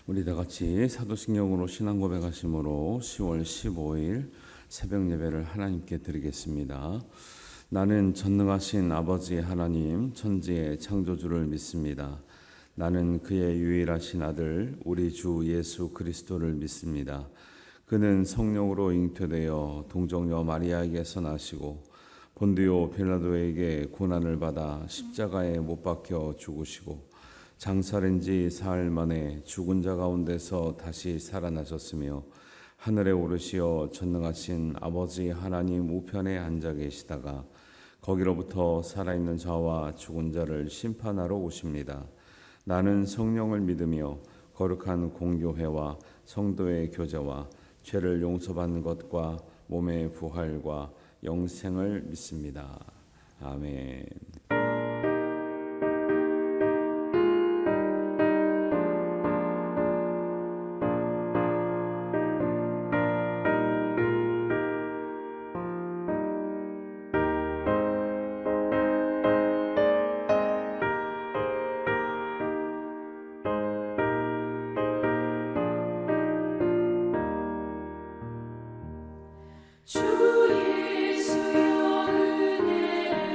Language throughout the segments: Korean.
우리 다 같이 사도신경으로 신앙 고백하심으로 10월 15일 새벽 예배를 하나님께 드리겠습니다. 나는 전능하신 아버지 하나님 천지의 창조주를 믿습니다. 나는 그의 유일하신 아들 우리 주 예수 그리스도를 믿습니다. 그는 성령으로 잉태되어 동정녀 마리아에게서 나시고 본디오 빌라도에게 고난을 받아 십자가에 못 박혀 죽으시고 장사된 지 사흘 만에 죽은 자 가운데서 다시 살아나셨으며 하늘에 오르시어 전능하신 아버지 하나님 우편에 앉아 계시다가 거기로부터 살아있는 자와 죽은 자를 심판하러 오십니다. 나는 성령을 믿으며 거룩한 공교회와 성도의 교제와 죄를 용서받는 것과 몸의 부활과 영생을 믿습니다. 아멘. 주 예수여 은혜를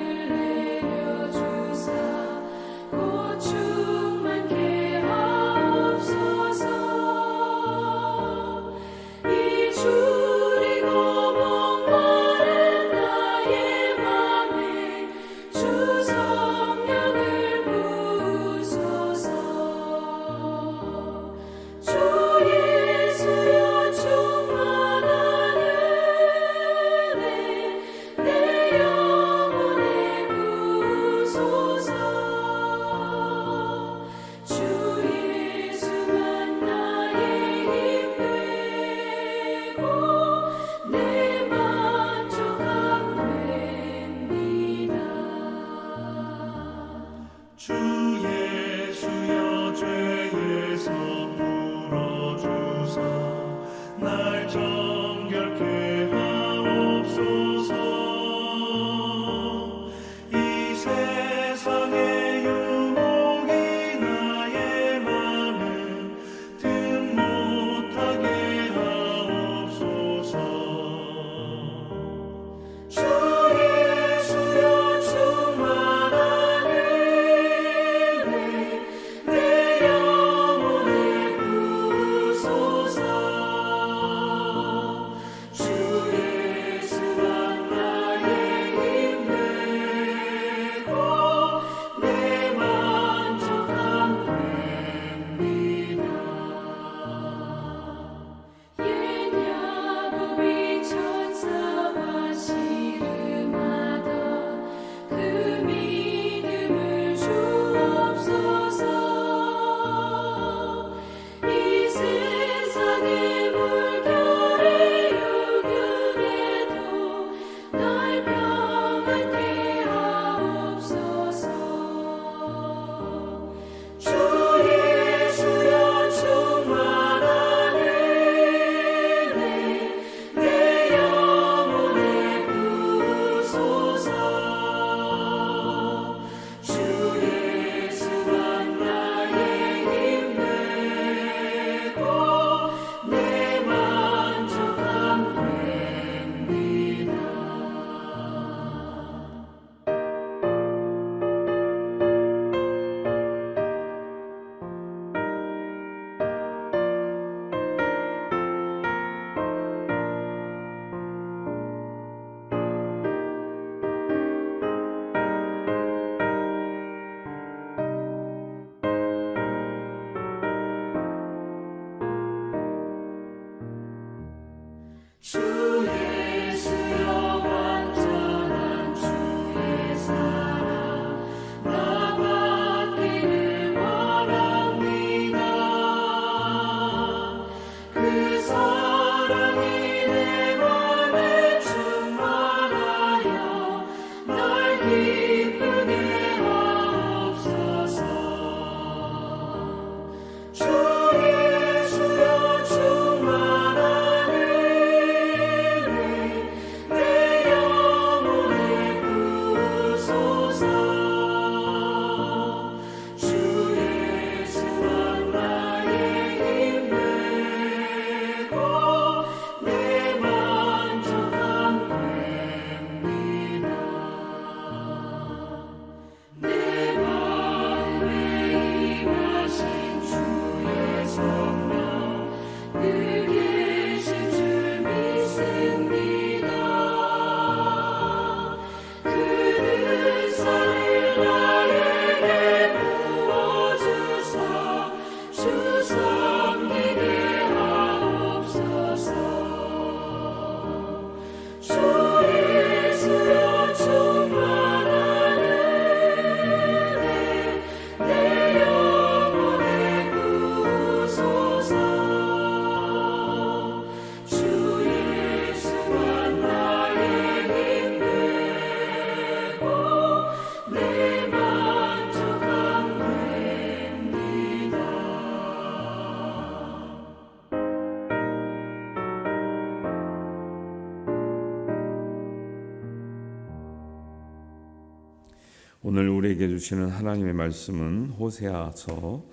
오늘 우리에게 주시는 하나님의 말씀은 호세아서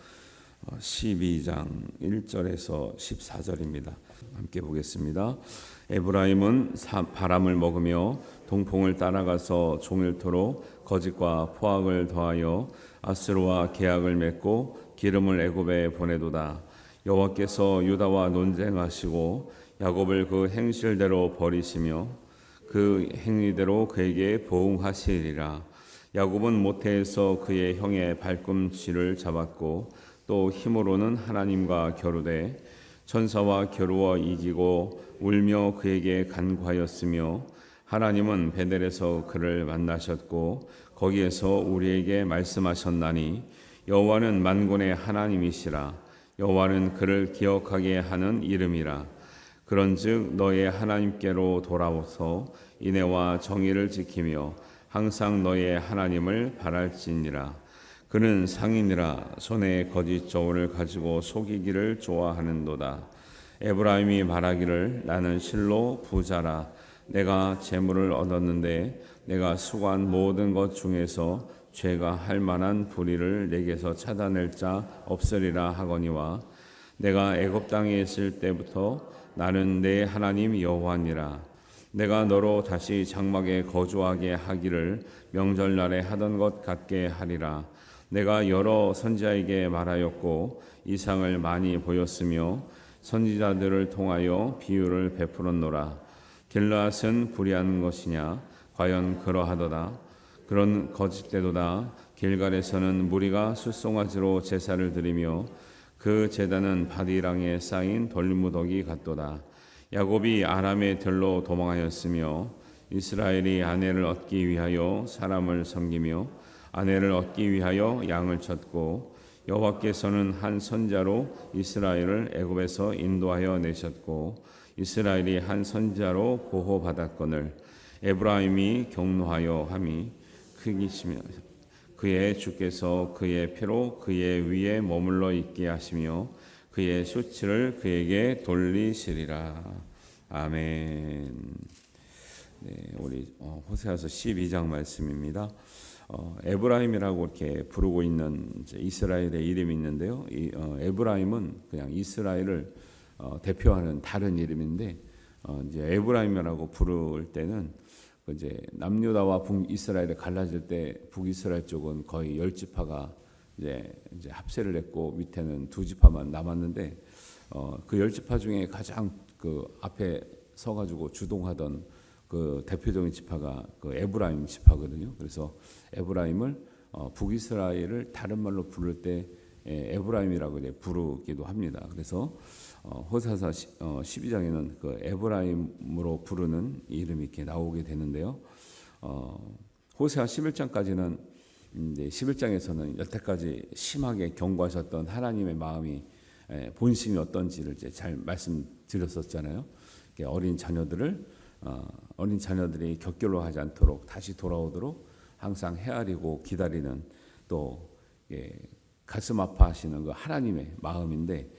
12장 1절에서 14절입니다. 함께 보겠습니다. 에브라임은 바람을 먹으며 동풍을 따라가서 종일토록 거짓과 포악을 더하여 아스로와 계약을 맺고 기름을 애굽에 보내도다. 여호와께서 유다와 논쟁하시고 야곱을 그 행실대로 버리시며 그 행위대로 그에게 보응하시리라. 야곱은 모태에서 그의 형의 발꿈치를 잡았고 또 힘으로는 하나님과 겨루되 천사와 겨루어 이기고 울며 그에게 간구하였으며 하나님은 베델에서 그를 만나셨고 거기에서 우리에게 말씀하셨나니 여호와는 만군의 하나님이시라. 여호와는 그를 기억하게 하는 이름이라. 그런즉 너의 하나님께로 돌아오서 인애와 정의를 지키며 항상 너의 하나님을 바랄지니라. 그는 상인이라 손에 거짓 저울을 가지고 속이기를 좋아하는도다. 에브라임이 말하기를 나는 실로 부자라. 내가 재물을 얻었는데 내가 수고한 모든 것 중에서 죄가 할 만한 불의를 내게서 찾아낼 자 없으리라 하거니와 내가 애굽 땅에 있을 때부터 나는 내 하나님 여호와니라. 내가 너로 다시 장막에 거주하게 하기를 명절날에 하던 것 같게 하리라. 내가 여러 선지자에게 말하였고 이상을 많이 보였으며 선지자들을 통하여 비유를 베풀었노라. 길르앗은 불의한 것이냐? 과연 그러하도다. 그런 거짓되도다. 길갈에서는 무리가 숫송아지로 제사를 드리며 그 제단은 바디랑에 쌓인 돌무더기 같도다. 야곱이 아람의 들로 도망하였으며 이스라엘이 아내를 얻기 위하여 사람을 섬기며 아내를 얻기 위하여 양을 쳤고 여호와께서는 한 선자로 이스라엘을 애굽에서 인도하여 내셨고 이스라엘이 한 선자로 보호받았거늘 에브라임이 경노하여 함이 크기시며 그의 주께서 그의 피로 그의 위에 머물러 있게 하시며 그의 수치를 그에게 돌리시리라. 아멘. 네, 우리 호세아서 12장 말씀입니다. 에브라임이라고 이렇게 부르고 있는 이스라엘의 이름이 있는데요. 에브라임은 그냥 이스라엘을 대표하는 다른 이름인데 이제 에브라임이라고 부를 때는 이제 남유다와 북이스라엘이 갈라질 때 북이스라엘 쪽은 거의 10지파가 이제 합세를 했고 밑에는 2지파만 남았는데 그 10지파 중에 가장 그 앞에 서가지고 주동하던 그 대표적인 지파가 그 에브라임 지파거든요. 그래서 에브라임을 북이스라엘을 다른 말로 부를 때 에브라임이라고 이제 부르기도 합니다. 그래서 호세아서 12장에는 그 에브라임으로 부르는 이름이 이렇게 나오게 되는데요. 호세아 11장까지는 이제 11장에서는 여태까지 심하게 경고하셨던 하나님의 마음이 본심이 어떤지를 이제 잘 말씀드렸었잖아요. 어린 자녀들이 격결로하지 않도록 다시 돌아오도록 항상 헤아리고 기다리는 또 가슴 아파하시는 그 하나님의 마음인데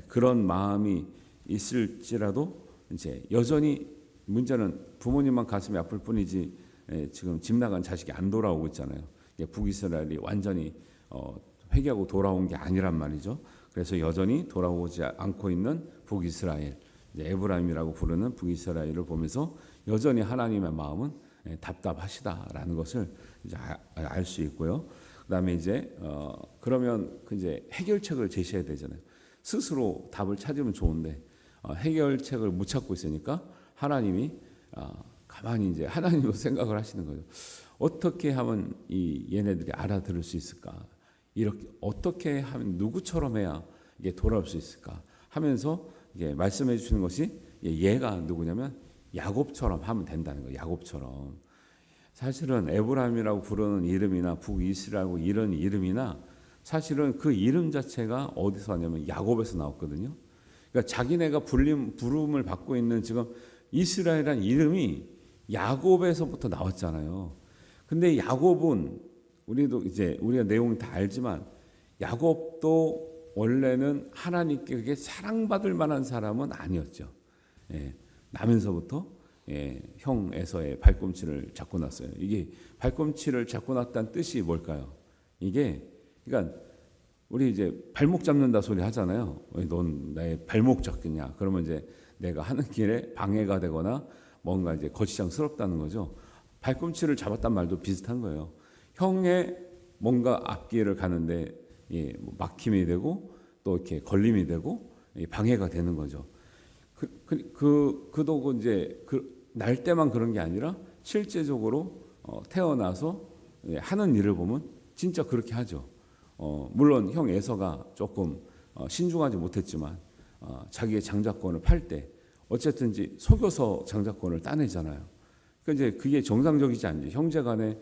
그런 마음이 있을지라도 이제 여전히 문제는 부모님만 가슴이 아플 뿐이지 지금 집 나간 자식이 안 돌아오고 있잖아요. 북이스라엘이 완전히 회개하고 돌아온 게 아니란 말이죠. 그래서 여전히 돌아오지 않고 있는 북이스라엘, 에브라임이라고 부르는 북이스라엘을 보면서 여전히 하나님의 마음은 답답하시다라는 것을 이제 알 수 있고요. 그다음에 이제 그러면 이제 해결책을 제시해야 되잖아요. 스스로 답을 찾으면 좋은데 해결책을 못 찾고 있으니까 하나님이 가만히 이제 하나님으로 생각을 하시는 거죠. 어떻게 하면 이 얘네들이 알아들을 수 있을까? 이렇게 어떻게 하면 누구처럼 해야 이게 돌아올 수 있을까? 하면서 이게 말씀해 주시는 것이 얘가 누구냐면 야곱처럼 하면 된다는 거예요. 야곱처럼. 사실은 에브라임이라고 부르는 이름이나 북이스라엘이라고 이런 이름이나 사실은 그 이름 자체가 어디서 왔냐면 야곱에서 나왔거든요. 그러니까 자기네가 부름을 받고 있는 지금 이스라엘이라는 이름이 야곱에서부터 나왔잖아요. 근데 야곱은 우리가 내용을 다 알지만 야곱도 원래는 하나님께 그게 사랑받을 만한 사람은 아니었죠. 나면서부터 형 에서의 발꿈치를 잡고 났어요. 이게 발꿈치를 잡고 났다는 뜻이 뭘까요? 이게 그러니까 우리 이제 발목 잡는다 소리 하잖아요. 넌 나의 발목 잡겠냐? 그러면 이제 내가 하는 길에 방해가 되거나 뭔가 이제 거시장스럽다는 거죠. 발꿈치를 잡았단 말도 비슷한 거예요. 형의 뭔가 앞길을 가는데 뭐 막힘이 되고 또 이렇게 걸림이 되고 방해가 되는 거죠. 그도 이제 날 때만 그런 게 아니라 실제적으로 태어나서 하는 일을 보면 진짜 그렇게 하죠. 물론 형 에서가 조금 신중하지 못했지만 자기의 장자권을 팔 때 어쨌든지 속여서 장자권을 따내잖아요. 그러니까 이제 그게 정상적이지 않죠. 형제간에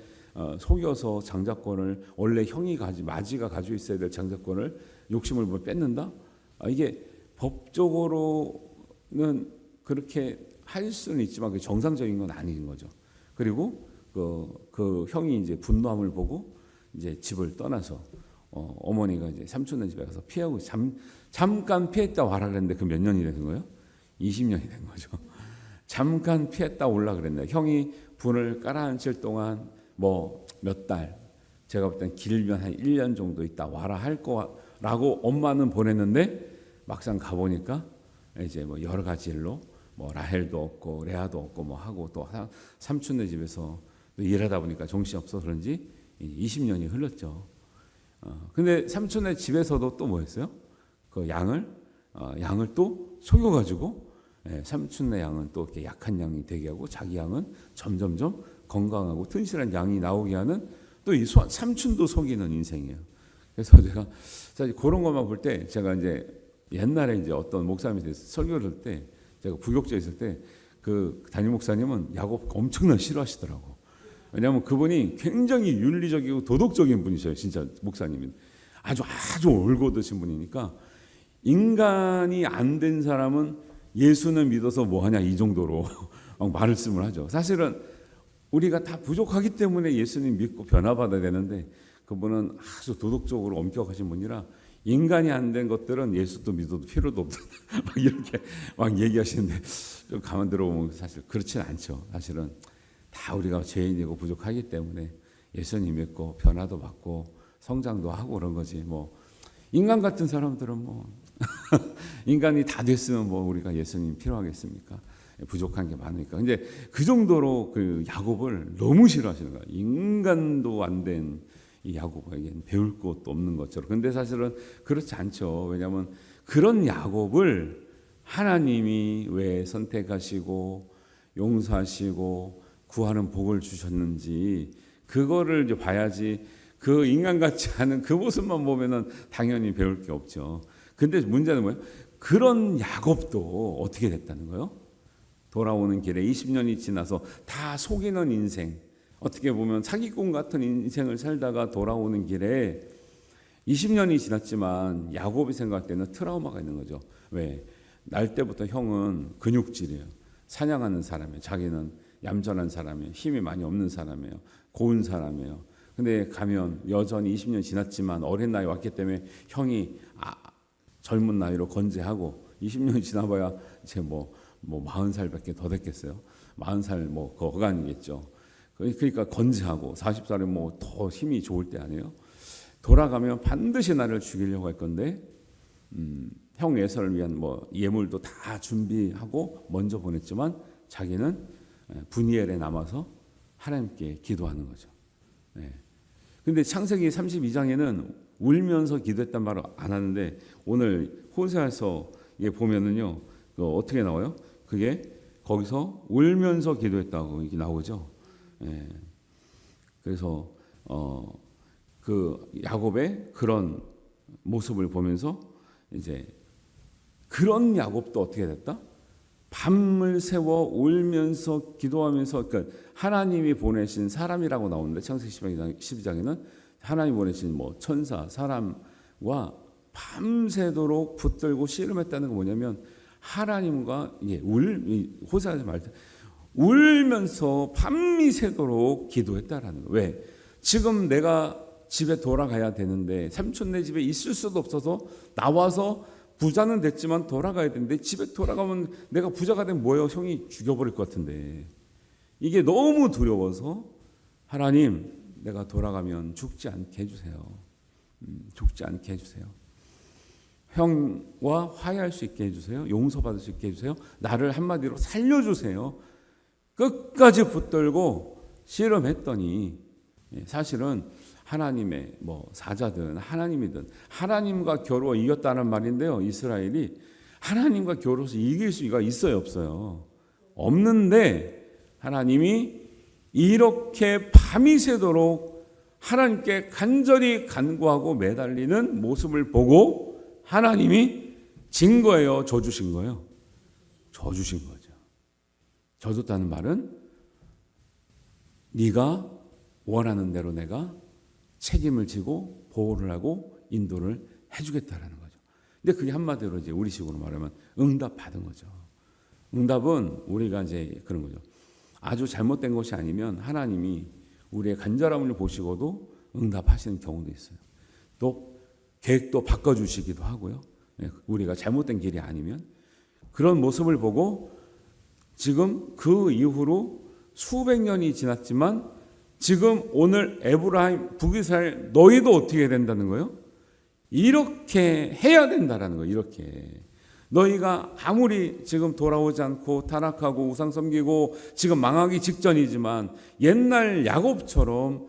속여서 장자권을 원래 형이 마지가 가지고 있어야 될 장자권을 욕심을 뭐 뺏는다? 이게 법적으로는 그렇게 할 수는 있지만 그게 정상적인 건 아닌 거죠. 그리고 그 형이 이제 분노함을 보고 이제 집을 떠나서 어머니가 이제 삼촌네 집에 가서 피하고 잠깐 피했다 와라 그랬는데 그 몇 년이 된 거예요? 20년이 된 거죠. 잠깐 피했다 올라 그랬네. 형이 분을 깔아앉힐 동안 뭐 몇 달, 제가 볼 땐 길면 한 1년 정도 있다 와라 할 거라고 엄마는 보냈는데 막상 가보니까 이제 뭐 여러 가지 일로 뭐 라헬도 없고 레아도 없고 뭐 하고 또 삼촌네 집에서 또 일하다 보니까 정신이 없어서 그런지 20년이 흘렀죠. 근데 삼촌네 집에서도 또 뭐 했어요? 그 양을 또 속여가지고 삼촌네 양은 또 이렇게 약한 양이 되게 하고 자기 양은 점점점 건강하고 튼실한 양이 나오게 하는 또 이 삼촌도 속이는 인생이에요. 그래서 제가 사실 그런 것만 볼 때 제가 이제 옛날에 이제 어떤 목사님이 설교를 할 때 제가 부교육자에 있을 때 그 담임 목사님은 야곱 엄청나게 싫어하시더라고. 왜냐하면 그분이 굉장히 윤리적이고 도덕적인 분이셔요. 진짜 목사님이 아주 올곧으신 분이니까 인간이 안 된 사람은 예수는 믿어서 뭐하냐 이 정도로 막 말씀을 하죠. 사실은 우리가 다 부족하기 때문에 예수님 믿고 변화받아야 되는데 그분은 아주 도덕적으로 엄격하신 분이라 인간이 안 된 것들은 예수도 믿어도 필요도 없다 막 이렇게 막 얘기하시는데 좀 가만 들어보면 사실 그렇진 않죠. 사실은 다 우리가 죄인이고 부족하기 때문에 예수님 믿고 변화도 받고 성장도 하고 그런 거지. 뭐 인간 같은 사람들은 뭐 인간이 다 됐으면 뭐 우리가 예수님 필요하겠습니까? 부족한 게 많으니까. 근데 그 정도로 그 야곱을 너무 싫어하시는 거예요. 인간도 안 된 이 야곱에게는 배울 것도 없는 것처럼. 근데 사실은 그렇지 않죠. 왜냐하면 그런 야곱을 하나님이 왜 선택하시고 용서하시고 구하는 복을 주셨는지 그거를 이제 봐야지. 그 인간 같지 않은 그 모습만 보면은 당연히 배울 게 없죠. 근데 문제는 뭐예요? 그런 야곱도 어떻게 됐다는 거예요? 돌아오는 길에 20년이 지나서 다 속이는 인생, 어떻게 보면 사기꾼 같은 인생을 살다가 돌아오는 길에 20년이 지났지만 야곱이 생각할 때는 트라우마가 있는 거죠. 왜? 날 때부터 형은 근육질이에요. 사냥하는 사람이에요. 자기는 얌전한 사람이에요. 힘이 많이 없는 사람이에요. 고운 사람이에요. 근데 가면 여전히 20년 지났지만 어린 나이 왔기 때문에 형이 젊은 나이로 건재하고 20년이 지나봐야 이제 뭐 40살밖에 더 됐겠어요. 40살 뭐 거간이겠죠. 그러니까 건재하고 40살에 뭐 더 힘이 좋을 때 아니에요. 돌아가면 반드시 나를 죽이려고 할 건데 형 예서를 위한 뭐 예물도 다 준비하고 먼저 보냈지만 자기는 분이엘에 남아서 하나님께 기도하는 거죠. 근데 창세기 32장에는 울면서 기도했단 말을 안 하는데 오늘 호세아서 보면은요 어떻게 나와요? 그게 거기서 울면서 기도했다고 이게 나오죠. 그래서 그 야곱의 그런 모습을 보면서 이제 그런 야곱도 어떻게 됐다? 밤을 새워 울면서 기도하면서 그러니까 하나님이 보내신 사람이라고 나오는데 창세기 12장에는 하나님이 보내신 뭐 천사 사람과 밤새도록 붙들고 씨름했다는 건 뭐냐면 하나님과 호세아서 말할 때 울면서 밤이 새도록 기도했다라는 거예요. 왜? 지금 내가 집에 돌아가야 되는데 삼촌네 집에 있을 수도 없어서 나와서 부자는 됐지만 돌아가야 되는데 집에 돌아가면 내가 부자가 되면 뭐예요? 형이 죽여버릴 것 같은데 이게 너무 두려워서 하나님 내가 돌아가면 죽지 않게 해주세요. 죽지 않게 해주세요. 형과 화해할 수 있게 해주세요. 용서받을 수 있게 해주세요. 나를 한마디로 살려주세요. 끝까지 붙들고 씨름했더니 사실은 하나님의 사자든 하나님이든 하나님과 겨루어 이겼다는 말인데요. 이스라엘이 하나님과 겨루어서 이길 수가 있어요, 없어요? 없는데 하나님이 이렇게 밤이 새도록 하나님께 간절히 간구하고 매달리는 모습을 보고 하나님이 진 거예요, 져주신 거예요? 져주신 거죠. 져줬다는 말은 네가 원하는 대로 내가 책임을 지고 보호를 하고 인도를 해주겠다라는 거죠. 근데 그게 한마디로 이제 우리식으로 말하면 응답 받은 거죠. 응답은 우리가 이제 그런 거죠. 아주 잘못된 것이 아니면 하나님이 우리의 간절함을 보시고도 응답하시는 경우도 있어요. 또 계획도 바꿔주시기도 하고요. 우리가 잘못된 길이 아니면 그런 모습을 보고 지금 그 이후로 수백 년이 지났지만 지금 오늘 에브라임 북이스라엘 너희도 어떻게 된다는 거예요? 이렇게 해야 된다라는 거예요. 이렇게 너희가 아무리 지금 돌아오지 않고 타락하고 우상 섬기고 지금 망하기 직전이지만 옛날 야곱처럼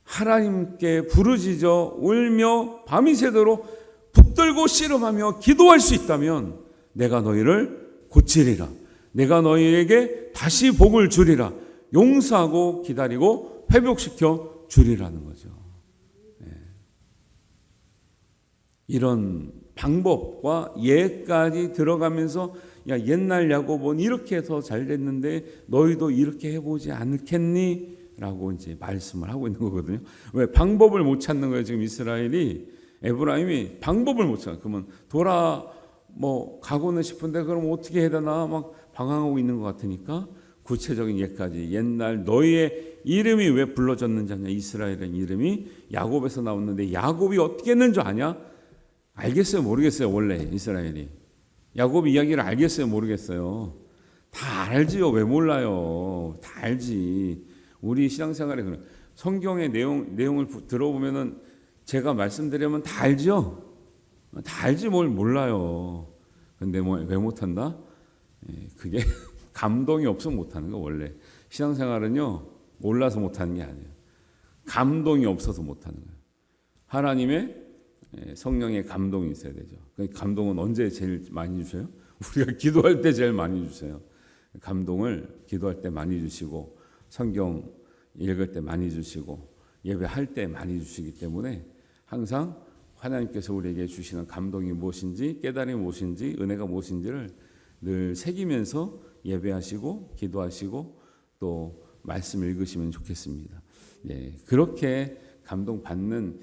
하나님께 부르짖어 울며 밤이 새도록 붙들고 씨름하며 기도할 수 있다면 내가 너희를 고치리라. 내가 너희에게 다시 복을 주리라. 용서하고 기다리고 회복시켜 주리라는 거죠. 이런 방법과 예까지 들어가면서 야 옛날 야곱은 이렇게 해서 잘 됐는데 너희도 이렇게 해보지 않겠니? 라고 이제 말씀을 하고 있는 거거든요. 왜 방법을 못 찾는 거예요? 지금 이스라엘이 에브라임이 방법을 못 찾아. 그러면 가고는 싶은데 그럼 어떻게 해야 되나 막 방황하고 있는 것 같으니까 구체적인 예까지 옛날 너희의 이름이 왜 불러졌는지 아냐? 이스라엘은 이름이 야곱에서 나왔는데 야곱이 어떻게 했는 줄 아냐? 알겠어요? 모르겠어요? 원래 이스라엘이 야곱 이야기를 알겠어요? 모르겠어요? 다 알지요? 왜 몰라요? 다 알지. 우리 신앙생활에 그런 성경의 내용을 들어보면은 제가 말씀드리면 다 알죠? 다 알지 뭘 몰라요. 근데 왜 못한다? 그게 감동이 없으면 못하는 거. 원래 신앙생활은요 몰라서 못하는 게 아니에요. 감동이 없어서 못하는 거예요. 하나님의 성령의 감동이 있어야 되죠. 감동은 언제 제일 많이 주셔요? 우리가 기도할 때 제일 많이 주세요. 감동을 기도할 때 많이 주시고 성경 읽을 때 많이 주시고 예배할 때 많이 주시기 때문에 항상 하나님께서 우리에게 주시는 감동이 무엇인지 깨달음이 무엇인지 은혜가 무엇인지를 늘 새기면서 예배하시고 기도하시고 또 말씀 읽으시면 좋겠습니다. 그렇게 감동받는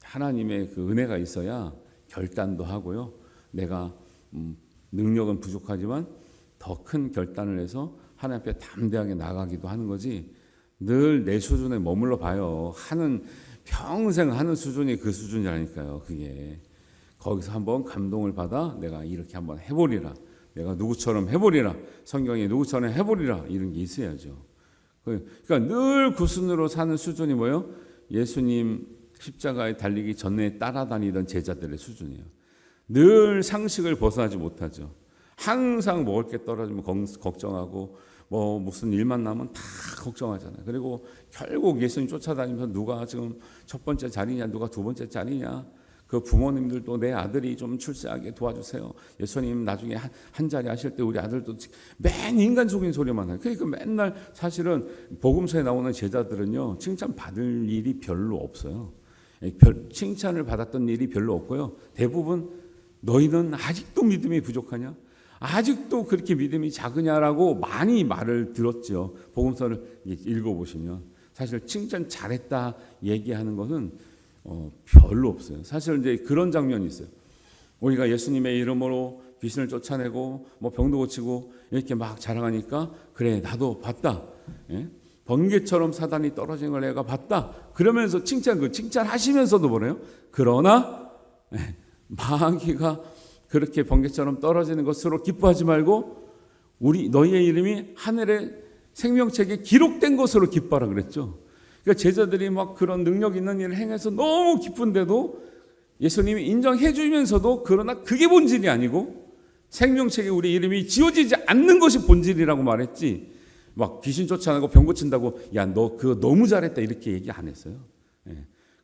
하나님의 그 은혜가 있어야 결단도 하고요. 내가 능력은 부족하지만 더 큰 결단을 해서 하나님 앞에 담대하게 나가기도 하는 거지. 늘 내 수준에 머물러 봐요. 평생 하는 수준이 그 수준이 아닐까요? 그게 거기서 한번 감동을 받아 내가 이렇게 한번 해보리라. 내가 누구처럼 해보리라. 성경에 누구처럼 해보리라. 이런 게 있어야죠. 그러니까 늘 그 수준으로 사는 수준이 뭐예요? 예수님 십자가에 달리기 전에 따라다니던 제자들의 수준이에요. 늘 상식을 벗어나지 못하죠. 항상 먹을 게 떨어지면 걱정하고 무슨 일만 나면 다 걱정하잖아요. 그리고 결국 예수님 쫓아다니면서 누가 지금 첫 번째 자리냐, 누가 두 번째 자리냐. 그 부모님들도 내 아들이 좀 출세하게 도와주세요. 예수님 나중에 한 자리 하실 때 우리 아들도 맨 인간적인 소리만 해요. 그러니까 맨날 사실은 복음서에 나오는 제자들은요 칭찬 받을 일이 별로 없어요. 칭찬을 받았던 일이 별로 없고요. 대부분 너희는 아직도 믿음이 부족하냐? 아직도 그렇게 믿음이 작으냐라고 많이 말을 들었죠. 복음서를 읽어보시면 사실 칭찬 잘했다 얘기하는 것은 별로 없어요. 사실 이제 그런 장면이 있어요. 우리가 예수님의 이름으로 귀신을 쫓아내고 병도 고치고 이렇게 막 자랑하니까 그래 나도 봤다. 번개처럼 사단이 떨어지는 걸 내가 봤다. 그러면서 칭찬하시면서도 뭐래요? 그러나 마귀가 그렇게 번개처럼 떨어지는 것으로 기뻐하지 말고 너희의 이름이 하늘의 생명책에 기록된 것으로 기뻐하라 그랬죠. 그러니까 제자들이 막 그런 능력 있는 일을 행해서 너무 기쁜데도 예수님이 인정해 주면서도 그러나 그게 본질이 아니고 생명책에 우리 이름이 지워지지 않는 것이 본질이라고 말했지, 막 귀신 쫓아내고 병 고친다고 야 너 그거 너무 잘했다 이렇게 얘기 안 했어요.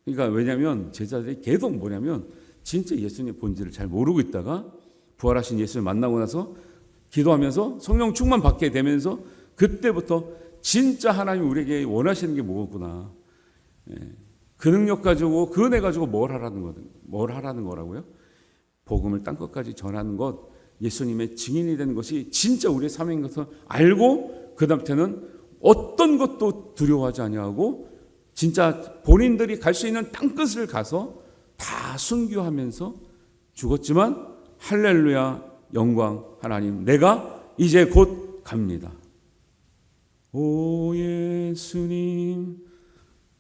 그러니까 왜냐하면 제자들이 계속 뭐냐면 진짜 예수님의 본질을 잘 모르고 있다가 부활하신 예수를 만나고 나서 기도하면서 성령 충만 받게 되면서 그때부터 진짜 하나님이 우리에게 원하시는 게 뭐구나, 그 능력 가지고 그 은혜 가지고 뭘 하라는 거라고요? 복음을 땅 끝까지 전하는 것, 예수님의 증인이 되는 것이 진짜 우리의 사명인 것을 알고 그 다음부터는 어떤 것도 두려워하지 아니하고 진짜 본인들이 갈 수 있는 땅 끝을 가서 다 순교하면서 죽었지만 할렐루야 영광 하나님 내가 이제 곧 갑니다. 오 예수님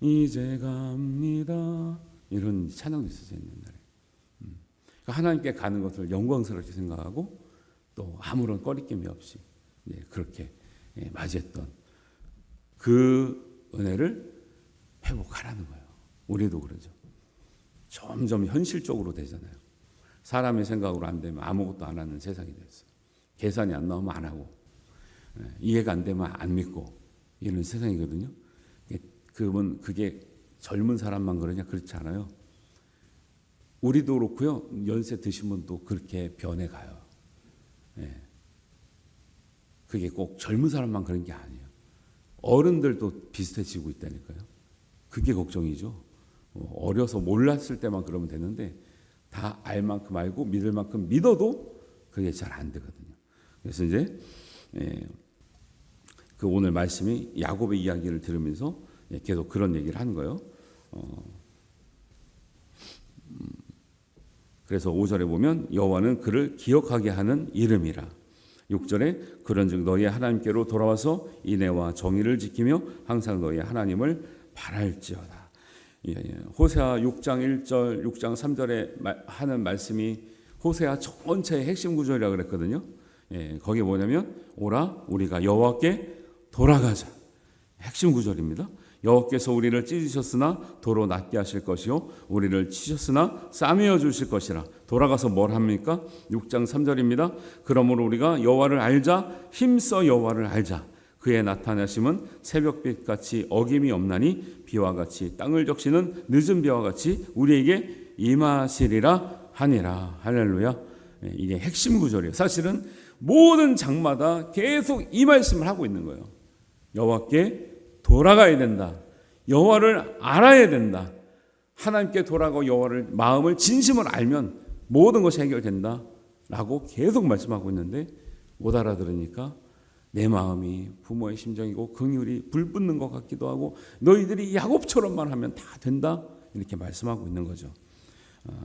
이제 갑니다. 이런 찬양도 있었어요 옛날에. 하나님께 가는 것을 영광스럽게 생각하고 또 아무런 꺼리낌이 없이 그렇게 맞이했던 그 은혜를 회복하라는 거예요. 우리도 그러죠. 점점 현실적으로 되잖아요. 사람의 생각으로 안 되면 아무것도 안 하는 세상이 됐어요. 계산이 안 나오면 안 하고, 이해가 안 되면 안 믿고 이런 세상이거든요. 그러면 그게 젊은 사람만 그러냐? 그렇지 않아요. 우리도 그렇고요. 연세 드신 분도 그렇게 변해가요. 그게 꼭 젊은 사람만 그런 게 아니에요. 어른들도 비슷해지고 있다니까요. 그게 걱정이죠. 어려서 몰랐을 때만 그러면 되는데 다 알 만큼 알고 믿을 만큼 믿어도 그게 잘 안 되거든요. 그래서 이제 그 오늘 말씀이 야곱의 이야기를 들으면서 계속 그런 얘기를 하는 거예요. 그래서 5절에 보면 여호와는 그를 기억하게 하는 이름이라. 6절에 그런즉 너희 하나님께로 돌아와서 인애와 정의를 지키며 항상 너희 하나님을 바랄지어다. 호세아 6장 1절, 6장 3절에 하는 말씀이 호세아 전체의 핵심 구절이라고 그랬거든요. 거기에 뭐냐면 오라 우리가 여호와께 돌아가자. 핵심 구절입니다. 여호와께서 우리를 찢으셨으나 도로 낫게 하실 것이요 우리를 치셨으나 싸매어 주실 것이라. 돌아가서 뭘 합니까? 6장 3절입니다. 그러므로 우리가 여호와를 알자 힘써 여호와를 알자. 그의 나타나심은 새벽빛같이 어김이 없나니 비와 같이 땅을 적시는 늦은 비와 같이 우리에게 임하시리라 하니라. 할렐루야. 이게 핵심 구절이에요. 사실은 모든 장마다 계속 이 말씀을 하고 있는 거예요. 여호와께 돌아가야 된다. 여호와를 알아야 된다. 하나님께 돌아가고 여호와를 마음을 진심을 알면 모든 것이 해결된다 라고 계속 말씀하고 있는데 못 알아들으니까 내 마음이 부모의 심정이고 긍휼이 불붙는 것 같기도 하고 너희들이 야곱처럼만 하면 다 된다 이렇게 말씀하고 있는 거죠.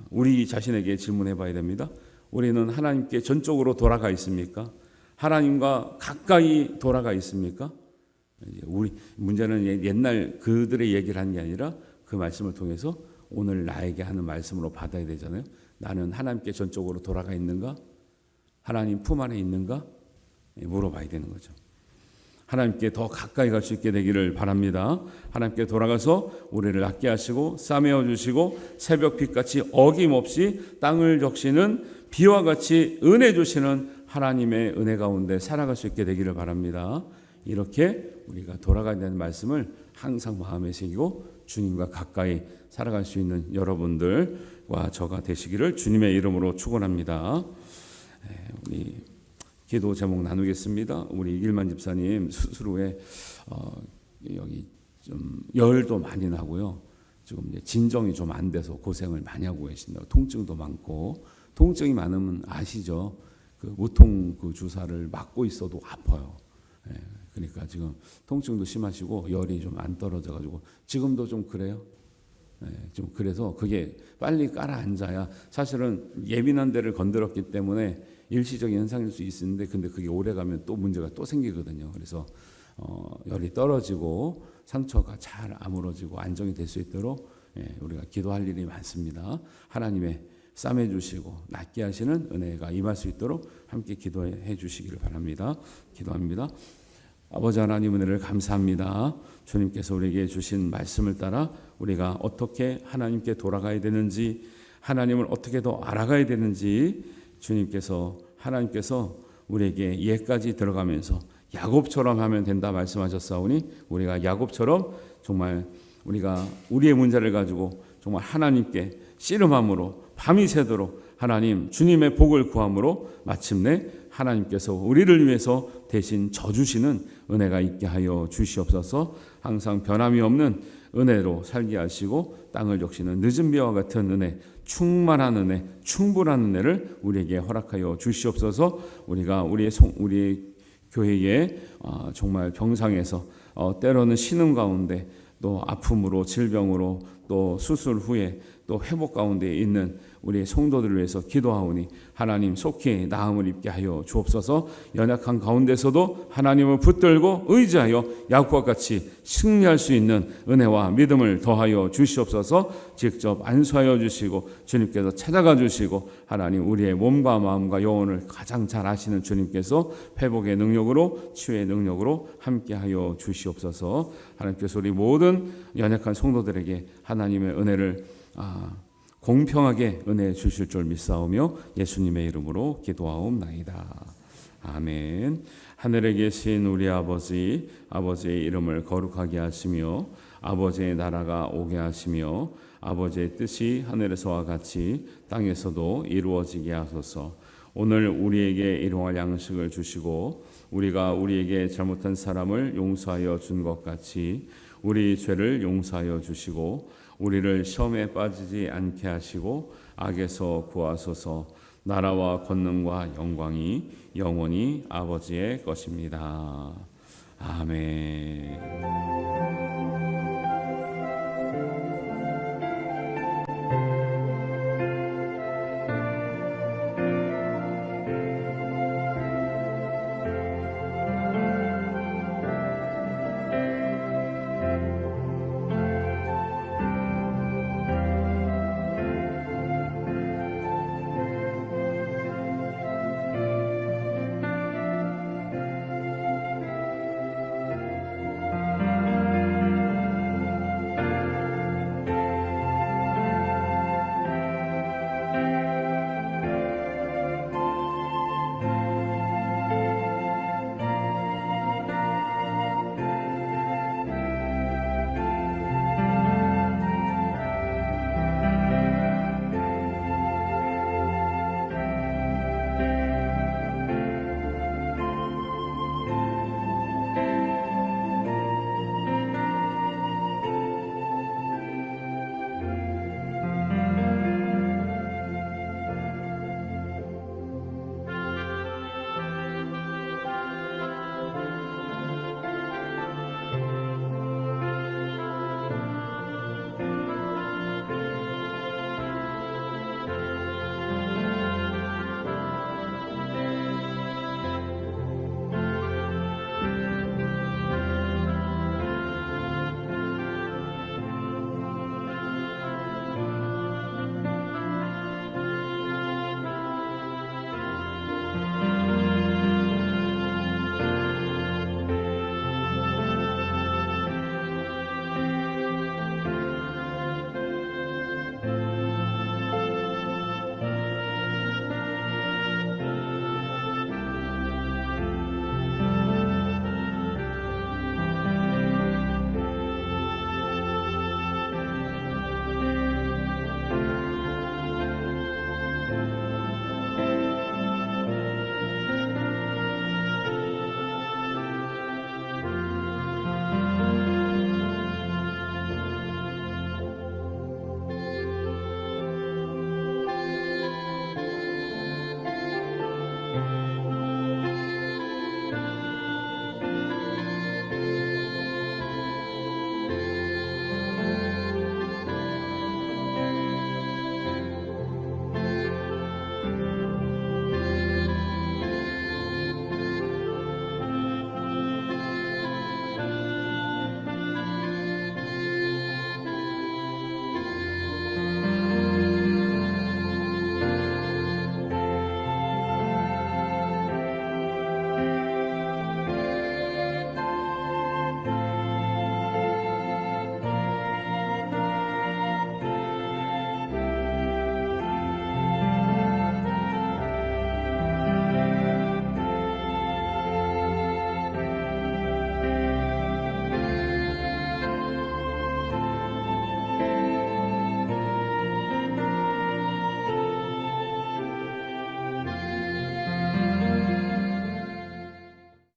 우리 자신에게 질문해 봐야 됩니다. 우리는 하나님께 전적으로 돌아가 있습니까? 하나님과 가까이 돌아가 있습니까? 우리 문제는 옛날 그들의 얘기를 하는 게 아니라 그 말씀을 통해서 오늘 나에게 하는 말씀으로 받아야 되잖아요. 나는 하나님께 전적으로 돌아가 있는가? 하나님 품 안에 있는가? 물어봐야 되는 거죠. 하나님께 더 가까이 갈 수 있게 되기를 바랍니다. 하나님께 돌아가서 우리를 낫게 하시고 싸매어 주시고 새벽빛같이 어김없이 땅을 적시는 비와 같이 은혜 주시는 하나님의 은혜 가운데 살아갈 수 있게 되기를 바랍니다. 이렇게 우리가 돌아가야 되는 말씀을 항상 마음에 새기고 주님과 가까이 살아갈 수 있는 여러분들과 저가 되시기를 주님의 이름으로 축원합니다. 우리 기도 제목 나누겠습니다. 우리 이길만 집사님 수술 후에 여기 좀 열도 많이 나고요. 지금 이제 진정이 좀 안 돼서 고생을 많이 하고 계신다. 통증도 많고 통증이 많으면 아시죠? 그 무통 그 주사를 맞고 있어도 아파요. 그러니까 지금 통증도 심하시고 열이 좀 안 떨어져가지고 지금도 좀 그래요. 좀 그래서 그게 빨리 깔아앉아야 사실은 예민한 데를 건드렸기 때문에 일시적인 현상일 수 있는데 근데 그게 오래가면 또 문제가 또 생기거든요. 그래서 열이 떨어지고 상처가 잘 아물어지고 안정이 될 수 있도록 우리가 기도할 일이 많습니다. 하나님의 싸매 주시고 낫게 하시는 은혜가 임할 수 있도록 함께 기도해 주시기를 바랍니다. 기도합니다. 아버지 하나님 은혜를 감사합니다. 주님께서 우리에게 주신 말씀을 따라 우리가 어떻게 하나님께 돌아가야 되는지, 하나님을 어떻게 더 알아가야 되는지 하나님께서 우리에게 예까지 들어가면서 야곱처럼 하면 된다 말씀하셨사오니, 우리가 야곱처럼 정말 우리가 우리의 문제를 가지고 정말 하나님께 씨름함으로 밤이 새도록 하나님 주님의 복을 구함으로 마침내 하나님께서 우리를 위해서 대신 져주시는 은혜가 있게 하여 주시옵소서. 항상 변함이 없는 은혜로 살게 하시고 땅을 적시는 늦은 비와 같은 은혜, 충만한 은혜, 충분한 은혜를 우리에게 허락하여 주시옵소서. 우리가 우리의 교회에 정말 병상에서 때로는 신음 가운데 또 아픔으로 질병으로 또 수술 후에 또 회복 가운데 있는 우리 성도들을 위해서 기도하오니 하나님 속히 나음을 입게 하여 주옵소서. 연약한 가운데서도 하나님을 붙들고 의지하여 야곱과 같이 승리할 수 있는 은혜와 믿음을 더하여 주시옵소서. 직접 안수하여 주시고 주님께서 찾아가 주시고 하나님 우리의 몸과 마음과 영혼을 가장 잘 아시는 주님께서 회복의 능력으로 치유의 능력으로 함께하여 주시옵소서. 하나님께서 우리 모든 연약한 성도들에게 하나님의 은혜를 공평하게 은혜 주실 줄 믿사오며 예수님의 이름으로 기도하옵나이다. 아멘. 하늘에 계신 우리 아버지, 아버지의 이름을 거룩하게 하시며 아버지의 나라가 오게 하시며 아버지의 뜻이 하늘에서와 같이 땅에서도 이루어지게 하소서. 오늘 우리에게 일용할 양식을 주시고 우리가 우리에게 잘못한 사람을 용서하여 준 것 같이 우리 죄를 용서하여 주시고 우리를 시험에 빠지지 않게 하시고 악에서 구하소서. 나라와 권능과 영광이 영원히 아버지의 것입니다. 아멘.